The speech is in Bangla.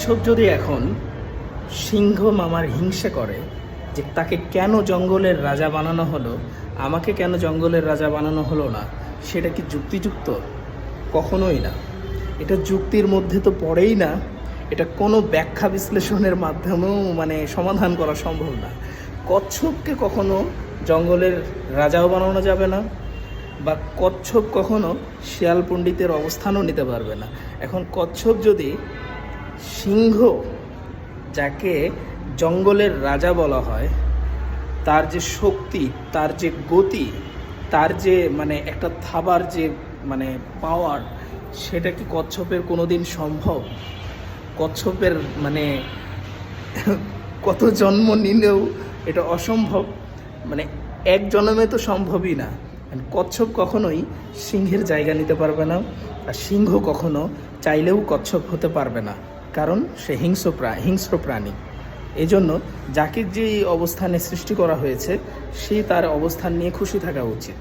কচ্ছপ যদি এখন সিংহ মামার হিংসে করে যে তাকে কেন জঙ্গলের রাজা বানানো হলো, আমাকে কেন জঙ্গলের রাজা বানানো হলো না, সেটা কি যুক্তিযুক্ত? কখনোই না। এটা যুক্তির মধ্যে তো পড়েই না। এটা কোনো ব্যাখ্যা বিশ্লেষণের মাধ্যমেও সমাধান করা সম্ভব না। কচ্ছপকে কখনো জঙ্গলের রাজাও বানানো যাবে না, বা কচ্ছপ কখনো শিয়াল পণ্ডিতের অবস্থানও নিতে পারবে না। এখন কচ্ছপ যদি সিংহ, যাকে জঙ্গলের রাজা বলা হয়, তার যে শক্তি, তার যে গতি, তার যে একটা থাবার যে পাওয়ার, সেটা কি কচ্ছপের কোনো দিন সম্ভব? কচ্ছপের কত জন্ম নিলেও এটা অসম্ভব। এক জন্মে তো সম্ভবই না। কচ্ছপ কখনোই সিংহের জায়গা নিতে পারবে না, আর সিংহ কখনো চাইলেও কচ্ছপ হতে পারবে না, কারণ সে হিংস্র প্রাণী। এই জন্য যাকে যে অবস্থানে সৃষ্টি করা হয়েছে, সে তার অবস্থান নিয়ে খুশি থাকা উচিত।